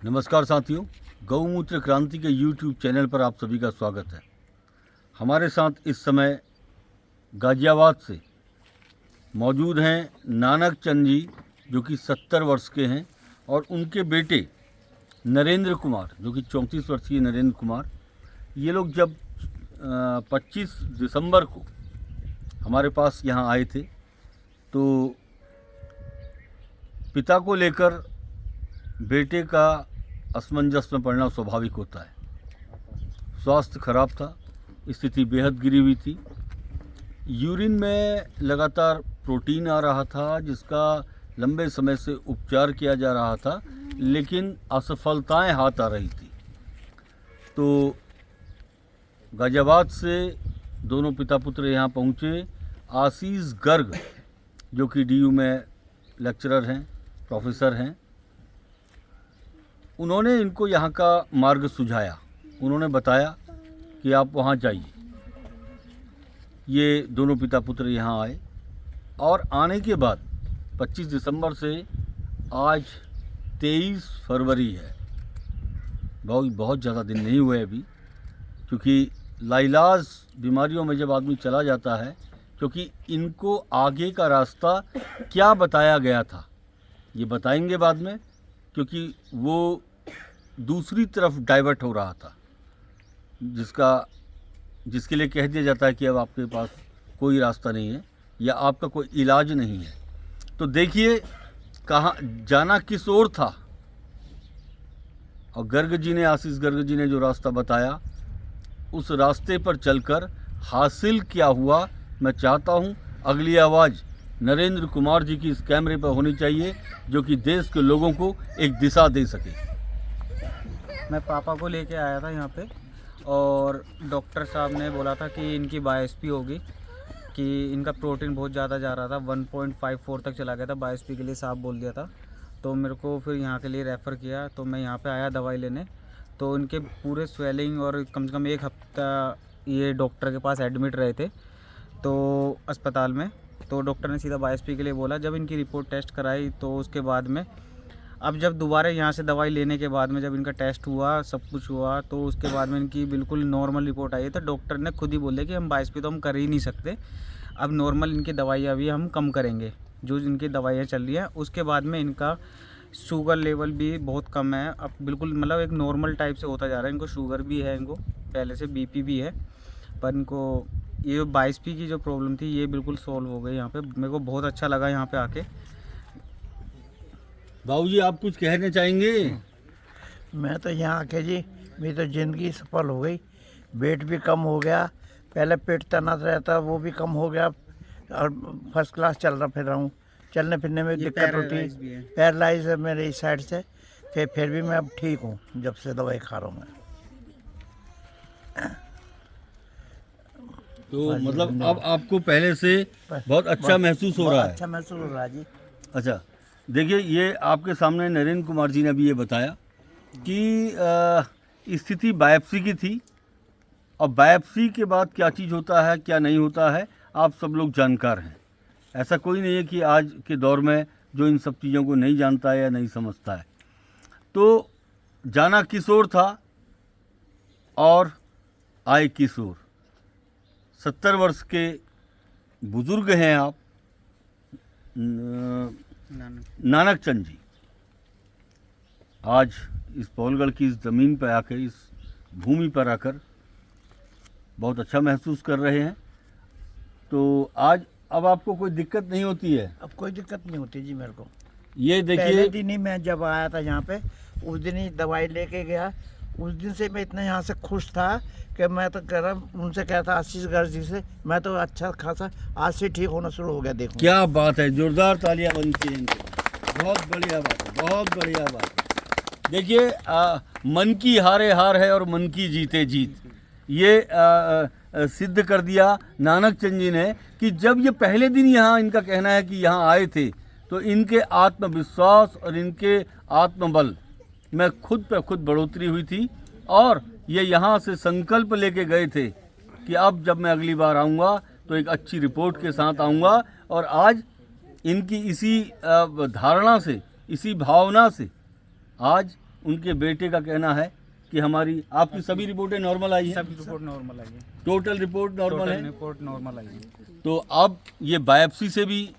नमस्कार साथियों, गौमूत्र क्रांति के YouTube चैनल पर आप सभी का स्वागत है। हमारे साथ इस समय गाजियाबाद से मौजूद हैं नानक चंद जी, जो कि 70 वर्ष के हैं, और उनके बेटे नरेंद्र कुमार, जो कि 34 वर्षीय नरेंद्र कुमार। ये लोग जब 25 दिसंबर को हमारे पास यहाँ आए थे, तो पिता को लेकर बेटे का असमंजस में पड़ना स्वाभाविक होता है। स्वास्थ्य खराब था, स्थिति बेहद गिरी हुई थी। यूरिन में लगातार प्रोटीन आ रहा था, जिसका लंबे समय से उपचार किया जा रहा था, लेकिन असफलताएं हाथ आ रही थी। तो गाजियाबाद से दोनों पिता पुत्र यहाँ पहुँचे। आशीष गर्ग, जो कि DU में लेक्चरर हैं, प्रोफेसर हैं, उन्होंने इनको यहाँ का मार्ग सुझाया। उन्होंने बताया कि आप वहाँ जाइए। ये दोनों पिता पुत्र यहाँ आए, और आने के बाद 25 दिसंबर से आज 23 फरवरी है। बहुत ज़्यादा दिन नहीं हुए अभी, क्योंकि लाइलाज बीमारियों में जब आदमी चला जाता है, क्योंकि इनको आगे का रास्ता क्या बताया गया था ये बताएंगे बाद में, क्योंकि वो दूसरी तरफ डाइवर्ट हो रहा था, जिसके लिए कह दिया जाता है कि अब आपके पास कोई रास्ता नहीं है या आपका कोई इलाज नहीं है। तो देखिए कहाँ जाना किस ओर था, और गर्ग जी ने, आशीष गर्ग जी ने जो रास्ता बताया, उस रास्ते पर चलकर हासिल क्या हुआ, मैं चाहता हूँ अगली आवाज़ नरेंद्र कुमार जी की इस कैमरे पर होनी चाहिए, जो कि देश के लोगों को एक दिशा दे सके। मैं पापा को लेके आया था यहाँ पे, और डॉक्टर साहब ने बोला था कि इनकी बायोप्सी होगी, कि इनका प्रोटीन बहुत ज़्यादा जा रहा था, 1.54 तक चला गया था। बायोप्सी के लिए साहब बोल दिया था। तो मेरे को फिर यहाँ के लिए रेफ़र किया, तो मैं यहाँ पे आया दवाई लेने। तो इनके पूरे स्वेलिंग, और कम से कम 1 हफ्ता ये डॉक्टर के पास एडमिट रहे थे तो अस्पताल में। तो डॉक्टर ने सीधा बायोप्सी के लिए बोला। जब इनकी रिपोर्ट टेस्ट कराई, तो उसके बाद में अब जब दोबारा यहाँ से दवाई लेने के बाद में जब इनका टेस्ट हुआ, सब कुछ हुआ, तो उसके बाद में इनकी बिल्कुल नॉर्मल रिपोर्ट आई है। तो डॉक्टर ने खुद ही बोले कि हम बायोप्सी तो हम कर ही नहीं सकते, अब नॉर्मल इनकी दवाइयाँ भी हम कम करेंगे, जो इनकी दवाइयाँ चल रही हैं। उसके बाद में इनका शुगर लेवल भी बहुत कम है, अब बिल्कुल मतलब एक नॉर्मल टाइप से होता जा रहा है। इनको शुगर भी है, इनको पहले से BP भी है, पर इनको ये जो बायोप्सी की जो प्रॉब्लम थी, ये बिल्कुल सॉल्व हो गई यहाँ पे। मेरे को बहुत अच्छा लगा यहाँ पे आके। बाबूजी, आप कुछ कहना चाहेंगे? मैं तो यहाँ आके जी, मेरी तो ज़िंदगी सफल हो गई। वेट भी कम हो गया, पहले पेट तना रहता वो भी कम हो गया, और फर्स्ट क्लास चल रहा फिर रहा हूँ। चलने फिरने में दिक्कत होती, पैरालाइज है मेरे इस साइड से, फिर भी मैं अब ठीक हूँ जब से दवाई खा रहा हूँ मैं। तो मतलब अब आपको पहले से बहुत अच्छा महसूस हो रहा है? अच्छा महसूस हो रहा है जी। अच्छा, देखिए, ये आपके सामने नरेंद्र कुमार जी ने भी ये बताया कि स्थिति बायोप्सी की थी, और बायोप्सी के बाद क्या चीज़ होता है, क्या नहीं होता है, आप सब लोग जानकार हैं। ऐसा कोई नहीं है कि आज के दौर में जो इन सब चीज़ों को नहीं जानता है या नहीं समझता है। तो जाना किस ओर था और आए किस ओर। 70 वर्ष के बुज़ुर्ग हैं आप, नानक चंद जी। आज इस पौलगढ़ की इस ज़मीन पर आकर, इस भूमि पर आकर बहुत अच्छा महसूस कर रहे हैं। तो आज अब आपको कोई दिक्कत नहीं होती है? अब कोई दिक्कत नहीं होती जी मेरे को। ये देखिए, पहले दिन ही मैं जब आया था यहाँ पे, उस दिन ही दवाई लेके गया। उस दिन से मैं इतना यहाँ से खुश था कि मैं तो कह रहा, उनसे कहता आशीष गर्ग जी से, मैं तो अच्छा खासा आज से ठीक होना शुरू हो गया। देखो क्या बात है, जोरदार तालियां बनती हैं इनके। बहुत बढ़िया बात है, बहुत बढ़िया बात है। देखिए, मन की हारे हार है और मन की जीते जीत। ये सिद्ध कर दिया नानक चंद जी ने कि जब ये पहले दिन यहाँ, इनका कहना है कि यहाँ आए थे, तो इनके आत्मविश्वास और इनके आत्मबल में खुद पे खुद बढ़ोतरी हुई थी, और ये यहाँ से संकल्प लेके गए थे कि अब जब मैं अगली बार आऊँगा तो एक अच्छी रिपोर्ट के साथ आऊँगा। और आज इनकी इसी धारणा से, इसी भावना से आज उनके बेटे का कहना है कि हमारी आपकी सभी रिपोर्टें नॉर्मल आई हैं, सब रिपोर्ट नॉर्मल आई है, टोटल रिपोर्ट नॉर्मल है। रिपोर्ट नॉर्मल आई है। तो अब ये बायोप्सी से भी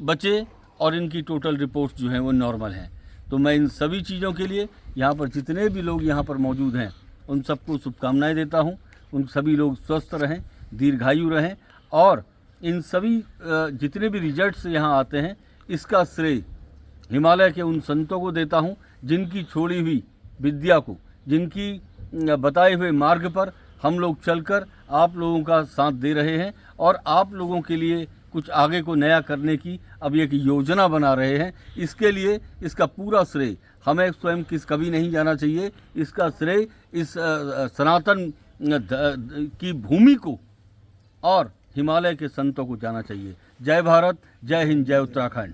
बचे और इनकी टोटल रिपोर्ट्स जो हैं वो नॉर्मल हैं। तो मैं इन सभी चीज़ों के लिए यहाँ पर जितने भी लोग यहाँ पर मौजूद हैं उन सबको शुभकामनाएं देता हूँ। उन सभी लोग स्वस्थ रहें, दीर्घायु रहें और इन सभी जितने भी रिजल्ट्स यहाँ आते हैं इसका श्रेय हिमालय के उन संतों को देता हूँ जिनकी छोड़ी हुई विद्या को, जिनकी बताए हुए मार्ग पर हम लोग चलकर आप लोगों का साथ दे रहे हैं और आप लोगों के लिए कुछ आगे को नया करने की अब एक योजना बना रहे हैं। इसके लिए इसका पूरा श्रेय हमें स्वयं कभी नहीं जाना चाहिए। इसका श्रेय इस सनातन की भूमि को और हिमालय के संतों को जाना चाहिए। जय भारत, जय हिंद, जय उत्तराखंड।